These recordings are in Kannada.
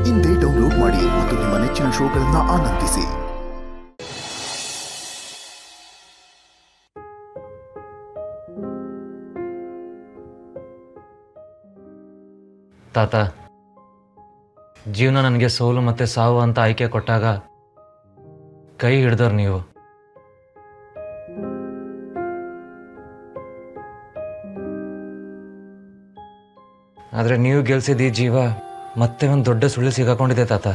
ಇಂದೇ ಡೌನ್ಲೋಡ್ ಮಾಡಿ ಮತ್ತು ನಿಮ್ಮ ನೆಚ್ಚಿನ ಶೋಗಳನ್ನು ಆನಂದಿಸಿ. ತಾತ, ಜೀವನ ನನಗೆ ಸೋಲು ಮತ್ತು ಸಾವು ಅಂತ ಆಯ್ಕೆ ಕೊಟ್ಟಾಗ ಕೈ ಹಿಡ್ದವ್ರು ನೀವು. ಆದರೆ ನೀವು ಗೆಲ್ಸಿದ ಈ ಜೀವ ಮತ್ತೆ ಒಂದು ದೊಡ್ಡ ಸುಳ್ಳು ಸಿಗಾಕೊಂಡಿದೆ ತಾತ.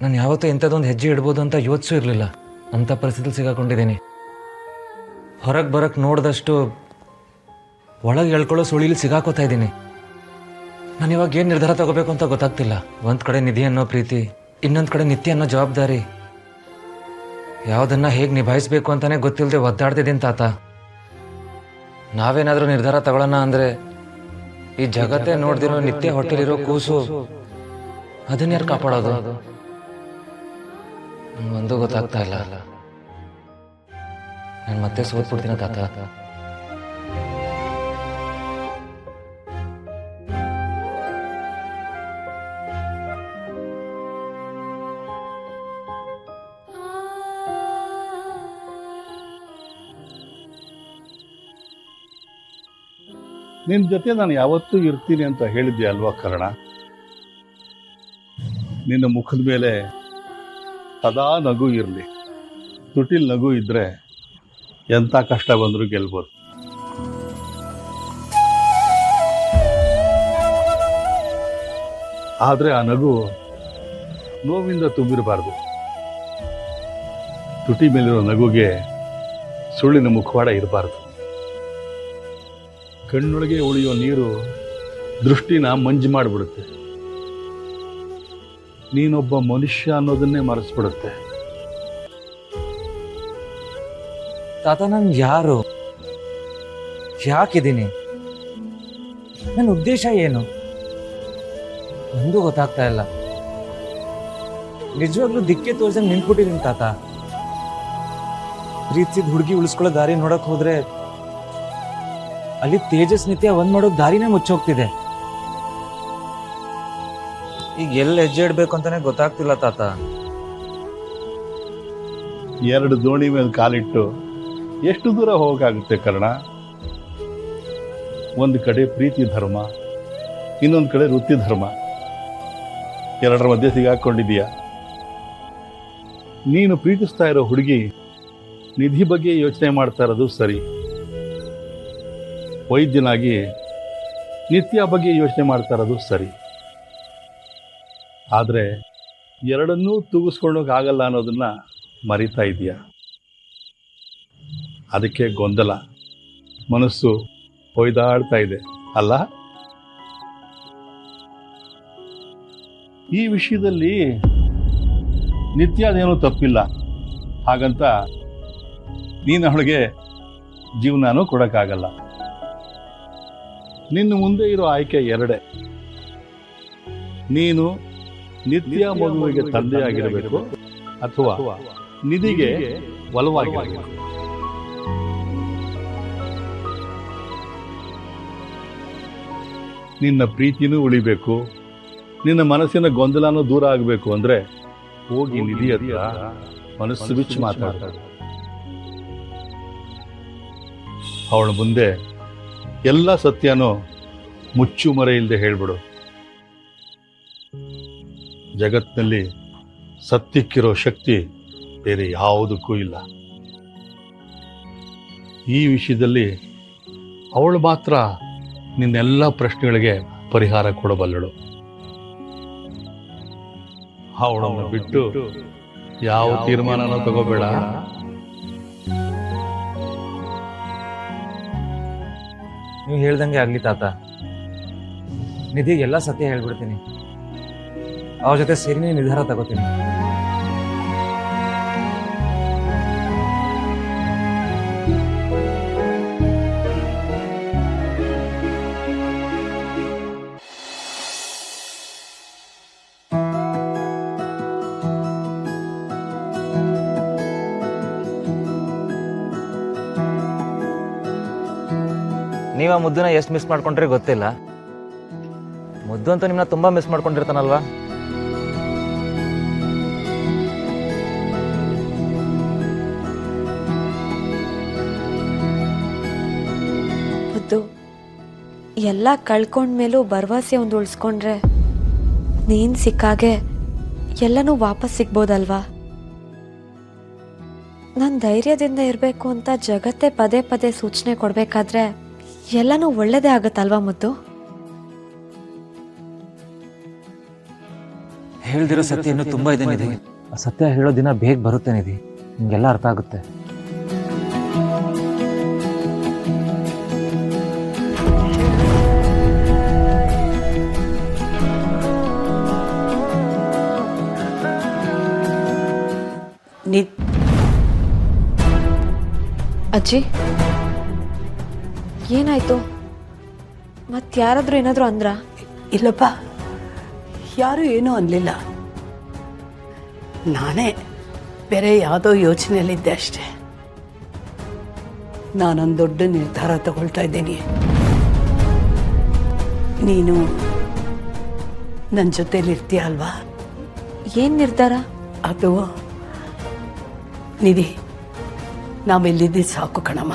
ನಾನು ಯಾವತ್ತೂ ಇಂಥದ್ದೊಂದು ಹೆಜ್ಜೆ ಇಡ್ಬೋದು ಅಂತ ಯೋಚಿಸೂ ಇರಲಿಲ್ಲ. ಅಂಥ ಪರಿಸ್ಥಿತಿಲಿ ಸಿಗಾಕೊಂಡಿದ್ದೀನಿ. ಹೊರಗೆ ಬರೋಕ್ಕೆ ನೋಡಿದಷ್ಟು ಒಳಗೆ ಎಳ್ಕೊಳ್ಳೋ ಸುಳಿಲಿ ಸಿಗಾಕೋತಾ ಇದ್ದೀನಿ. ನಾನು ಇವಾಗ ಏನು ನಿರ್ಧಾರ ತಗೋಬೇಕು ಅಂತ ಗೊತ್ತಾಗ್ತಿಲ್ಲ. ಒಂದು ಕಡೆ ನಿಧಿ ಅನ್ನೋ ಪ್ರೀತಿ, ಇನ್ನೊಂದು ಕಡೆ ನಿತ್ಯ ಅನ್ನೋ ಜವಾಬ್ದಾರಿ. ಯಾವುದನ್ನು ಹೇಗೆ ನಿಭಾಯಿಸಬೇಕು ಅಂತಲೇ ಗೊತ್ತಿಲ್ಲದೆ ಒದ್ದಾಡ್ತಿದ್ದೀನಿ ತಾತ. ನಾವೇನಾದರೂ ನಿರ್ಧಾರ ತಗೊಳ್ಳೋಣ ಅಂದರೆ ಈ ಜಗತ್ತೇ ನೋಡ್ದಿರೋ ನಿತ್ಯ ಹೊಟ್ಟೆಲಿರೋ ಕೂಸು ಅದನ್ನ ಯಾರು ಕಾಪಾಡೋದು? ಒಂದು ಗೊತ್ತಾಗ್ತಾ ಇಲ್ಲ. ನಾನು ಮತ್ತೆ ಸೋತ್ಬಿಡ್ತೀನ ತಾತ. ನಿನ್ನ ಜೊತೆ ನಾನು ಯಾವತ್ತೂ ಇರ್ತೀನಿ ಅಂತ ಹೇಳಿದ್ದೆ ಅಲ್ವಾ ಕರ್ಣ? ನಿನ್ನ ಮುಖದ ಮೇಲೆ ಸದಾ ನಗು ಇರಲಿ. ತುಟಿಲ್ ನಗು ಇದ್ರೆ ಎಂಥ ಕಷ್ಟ ಬಂದರೂ ಗೆಲ್ಬೋದು. ಆದರೆ ಆ ನಗು ನೋವಿಂದ ತುಂಬಿರಬಾರ್ದು. ತುಟಿ ಮೇಲಿರೋ ನಗುಗೆ ಸುಳ್ಳಿನ ಮುಖವಾಡ ಇರಬಾರ್ದು. ಕಣ್ಣೊಳಗೆ ಉಳಿಯೋ ನೀರು ದೃಷ್ಟಿನ ಮಂಜು ಮಾಡಿಬಿಡುತ್ತೆ. ನೀನೊಬ್ಬ ಮನುಷ್ಯ ಅನ್ನೋದನ್ನೇ ಮರೆಸ್ಬಿಡುತ್ತೆ. ತಾತ, ನಾನು ಯಾರು? ಯಾಕಿದ್ದೀನಿ? ನನ್ನ ಉದ್ದೇಶ ಏನು? ಒಂದು ಗೊತ್ತಾಗ್ತಾ ಇಲ್ಲ. ನಿಜವಾಗ್ಲೂ ದಿಕ್ಕೆ ತೋರ್ಸಂಗ್ ನಿಂತ್ಬಿಟ್ಟಿದ್ದೀನಿ ತಾತ. ಪ್ರೀತಿಸಿದ ಹುಡುಗಿ ಉಳಿಸ್ಕೊಳ್ಳೋ ದಾರಿ ನೋಡಕ್ ಹೋದ್ರೆ ಅಲ್ಲಿ ತೇಜಸ್ ನಿತ್ಯ ಒಂದ್ ಮಾಡೋ ದಾರಿನೇ ಮುಚ್ಚೋಗ್ತಿದೆ. ಈಗ ಎಲ್ಲಿ ಹೆಜ್ಜೆ ಇಡ್ಬೇಕು ಅಂತಾನೆ ಗೊತ್ತಾಗ್ತಿಲ್ಲ ತಾತ. ಎರಡು ದೋಣಿ ಮೇಲೆ ಕಾಲಿಟ್ಟು ಎಷ್ಟು ದೂರ ಹೋಗೋಕ್ಕಾಗುತ್ತೆ ಕರ್ಣ? ಒಂದು ಕಡೆ ಪ್ರೀತಿ ಧರ್ಮ, ಇನ್ನೊಂದು ಕಡೆ ವೃತ್ತಿ ಧರ್ಮ. ಎರಡರ ಮಧ್ಯೆ ಸಿಗಾಕೊಂಡಿದೀಯ. ನೀನು ಪ್ರೀತಿಸ್ತಾ ಇರೋ ಹುಡುಗಿ ನಿಧಿ ಬಗ್ಗೆ ಯೋಚನೆ ಮಾಡ್ತಾ ಇರೋದು ಸರಿ. ವೈದ್ಯನಾಗಿ ನಿತ್ಯ ಬಗ್ಗೆ ಯೋಚನೆ ಮಾಡ್ತಾ ಇರೋದು ಸರಿ. ಆದರೆ ಎರಡನ್ನೂ ತೂಗಿಸ್ಕೊಂಡೋಗಾಗಲ್ಲ ಅನ್ನೋದನ್ನ ಮರಿತಾ ಇದೆಯಾ. ಅದಕ್ಕೆ ಗೊಂದಲ, ಮನಸ್ಸು ಹೊಯ್ದಾಡ್ತಾ ಇದೆ ಅಲ್ಲ? ಈ ವಿಷಯದಲ್ಲಿ ನಿತ್ಯದೇನೂ ತಪ್ಪಿಲ್ಲ. ಹಾಗಂತ ನೀನು ಅವಳಿಗೆ ಜೀವನನೂ ಕೊಡೋಕ್ಕಾಗಲ್ಲ. ನಿನ್ನ ಮುಂದೆ ಇರೋ ಆಯ್ಕೆ ಎರಡೇ. ನೀನು ನಿತ್ಯ ಮಗುವಿಗೆ ತಂದೆಯಾಗಿರಬೇಕು ಅಥವಾ ನಿಧಿಗೆ ಒಲವಾಗಿರಬೇಕು. ನಿನ್ನ ಪ್ರೀತಿನೂ ಉಳಿಬೇಕು, ನಿನ್ನ ಮನಸ್ಸಿನ ಗೊಂದಲನೂ ದೂರ ಆಗಬೇಕು ಅಂದ್ರೆ ಹೋಗಿ ನಿಧಿ ಹತ್ರ ಮನಸ್ಸು ಬಿಚ್ಚಿ ಮಾತಾಡ್ತಾಳೆ. ಅವಳ ಮುಂದೆ ಎಲ್ಲ ಸತ್ಯನೂ ಮುಚ್ಚು ಮರೆ ಇಲ್ಲದೆ ಹೇಳ್ಬಿಡು. ಜಗತ್ತಿನಲ್ಲಿ ಸತ್ಯಕ್ಕಿರೋ ಶಕ್ತಿ ಬೇರೆ ಯಾವುದಕ್ಕೂ ಇಲ್ಲ. ಈ ವಿಷಯದಲ್ಲಿ ಅವಳು ಮಾತ್ರ ನಿನ್ನೆಲ್ಲ ಪ್ರಶ್ನೆಗಳಿಗೆ ಪರಿಹಾರ ಕೊಡಬಲ್ಲಳು. ಅವಳನ್ನು ಬಿಟ್ಟು ಯಾವ ತೀರ್ಮಾನನೂ ತಗೋಬೇಡ. ನೀವು ಹೇಳ್ದಂಗೆ ಆಗ್ಲಿ ತಾತ. ನಿಧಿಗೆ ಎಲ್ಲ ಸತ್ಯ ಹೇಳ್ಬಿಡ್ತೀನಿ. ಅವ್ರ ಜೊತೆ ಸೇರಿ ನಿರ್ಧಾರ ತಗೋತೀನಿ. ನೀವು ಆ ಮುದ್ದನ್ನ ಎಷ್ಟು ಮಿಸ್ ಮಾಡ್ಕೊಂಡ್ರೆ ಗೊತ್ತಿಲ್ಲ. ಮುದ್ದು ಅಂತ ನಿಮ್ಮನ್ನ ತುಂಬ ಮಿಸ್ ಮಾಡ್ಕೊಂಡಿರ್ತಾನಲ್ವಾ? ಮುದ್ದು, ಎಲ್ಲ ಕಳ್ಕೊಂಡ್ಮೇಲೂ ಭರವಸೆ ಒಂದು ಉಳಿಸ್ಕೊಂಡ್ರೆ ನೀನು ಸಿಕ್ಕಾಗೆ ಎಲ್ಲನೂ ವಾಪಸ್ ಸಿಗ್ಬೋದಲ್ವಾ? ನಾನು ಧೈರ್ಯದಿಂದ ಇರಬೇಕು ಅಂತ ಜಗತ್ತೇ ಪದೇ ಪದೇ ಸೂಚನೆ ಕೊಡಬೇಕಾದ್ರೆ ಎಲ್ಲನೂ ಒಳ್ಳೇದೇ ಆಗುತ್ತಲ್ವಾ ಮುದ್ದು? ಹೇಳ್ದಿರೋ ಸತ್ಯ ಇನ್ನೂ ತುಂಬ ಇದೆ ನಿಧಿ. ಆ ಸತ್ಯ ಹೇಳೋ ದಿನ ಬೇಗ ಬರುತ್ತೆ ನಿಧಿ, ನಿಮಗೆಲ್ಲ ಅರ್ಥ ಆಗುತ್ತೆ. ಅಜ್ಜಿ, ಏನಾಯ್ತು? ಮತ್ತಾರಾದ್ರೂ ಏನಾದರೂ ಅಂದ್ರಾ? ಇಲ್ಲಪ್ಪ, ಯಾರೂ ಏನೂ ಅನ್ನಲಿಲ್ಲ. ನಾನೇ ಬೇರೆ ಯಾವುದೋ ಯೋಚನೆಯಲ್ಲಿದ್ದೆ ಅಷ್ಟೆ. ನಾನೊಂದು ದೊಡ್ಡ ನಿರ್ಧಾರ ತಗೊಳ್ತಾ ಇದ್ದೀನಿ. ನೀನು ನನ್ನ ಜೊತೆಲಿರ್ತೀಯ ಅಲ್ವಾ? ಏನು ನಿರ್ಧಾರ? ಅದು ನಿಧಿ, ನಾವೆಲ್ಲಿದ್ದು ಸಾಕು ಕಣಮ್ಮ.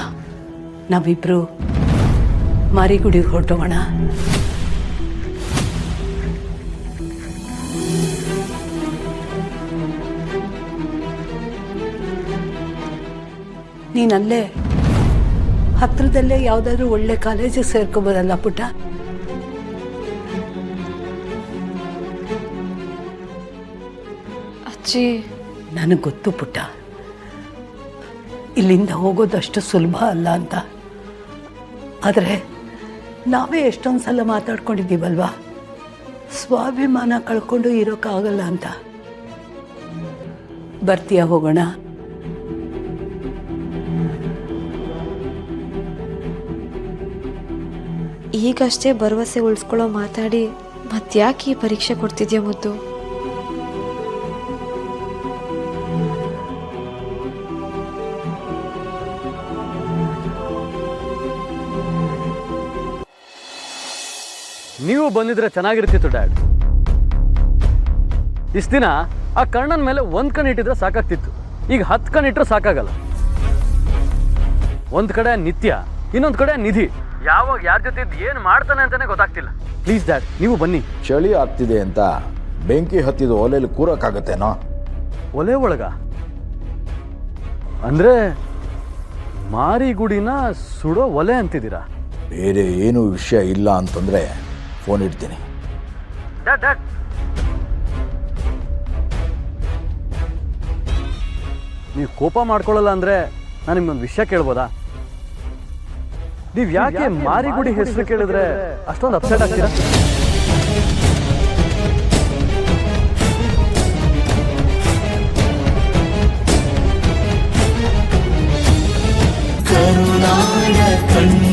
ನಾವಿಬ್ರು ಮಾರಿಗುಡಿಗೆ ಹೊರಟೋಗೋಣ. ನೀನಲ್ಲೇ ಹತ್ರದಲ್ಲೇ ಯಾವುದಾದ್ರೂ ಒಳ್ಳೆ ಕಾಲೇಜಿಗೆ ಸೇರ್ಕೋಬೋದಲ್ಲ ಪುಟ್ಟ? ಅಜ್ಜಿ, ನನಗೆ ಗೊತ್ತು ಪುಟ್ಟ, ಇಲ್ಲಿಂದ ಹೋಗೋದಷ್ಟು ಸುಲಭ ಅಲ್ಲ ಅಂತ. ಆದರೆ ನಾವೇ ಎಷ್ಟೊಂದು ಸಲ ಮಾತಾಡ್ಕೊಂಡಿದ್ದೀವಲ್ವಾ, ಸ್ವಾಭಿಮಾನ ಕಳ್ಕೊಂಡು ಇರೋಕ್ಕಾಗಲ್ಲ ಅಂತ. ಬರ್ತೀಯ, ಹೋಗೋಣ? ಈಗಷ್ಟೇ ಭರವಸೆ ಉಳಿಸ್ಕೊಳ್ಳೋ ಮಾತಾಡಿ ಮತ್ತ್ಯಾಕೆ ಈ ಪರೀಕ್ಷೆ ಕೊಡ್ತಿದ್ಯಾ ಮುದ್ದು? ನೀವು ಬಂದಿದ್ರೆ ಚೆನ್ನಾಗಿರ್ತಿತ್ತು ಡ್ಯಾಡ್. ಇಷ್ಟು ದಿನ ಆ ಕರ್ಣನ ಮೇಲೆ ಒಂದು ಕಣ್ಣು ಇಟ್ಟಿದ್ರೆ ಸಾಕಾಗ್ತಿತ್ತು, ಈಗ 10 ಕಣ್ಣು ಇಟ್ಟರೆ ಸಾಕಾಗಲ್ಲ. ಒಂದು ಕಡೆ ನಿತ್ಯ, ಇನ್ನೊಂದು ಕಡೆ ನಿಧಿ. ಯಾವಾಗ ಯಾರ ಜೊತೆ ಏನು ಮಾಡ್ತಾನೆ ಅಂತಾನೆ ಗೊತ್ತಾಗ್ತಿಲ್ಲ. ಪ್ಲೀಸ್ ಡ್ಯಾಡ್, ನೀವು ಬನ್ನಿ. ಚಳಿ ಆಗ್ತಿದೆ ಅಂತ ಬೆಂಕಿ ಹತ್ತಿದ ಒಲೆಯಲ್ಲಿ ಕೂರಕ್ಕಾಗತ್ತೇನೋ? ಒಲೆ ಒಳಗ ಅಂದ್ರೆ ಮಾರಿಗುಡಿನ ಸುಡೋ ಒಲೆ ಅಂತಿದ್ದೀರಾ? ಬೇರೆ ಏನೂ ವಿಷಯ ಇಲ್ಲ ಅಂತಂದ್ರೆ ಫೋನ್ ಇಡ್ತೀನಿ. ಡ್ಯಾಡ್ ಡ್ಯಾಡ್, ನೀವು ಕೋಪ ಮಾಡ್ಕೊಳ್ಳಲ್ಲ ಅಂದ್ರೆ ನಾನು ನಿಮ್ಮೊಂದು ವಿಷಯ ಕೇಳ್ಬೋದಾ? ನೀವು ಯಾಕೆ ಮಾರಿಗುಡಿ ಹೆಸರು ಕೇಳಿದ್ರೆ ಅಷ್ಟೊಂದು ಅಪ್ಸೆಟ್ ಆಗ್ತೀರಾ? ಕರುನಾಡ ಕಣ್ಣ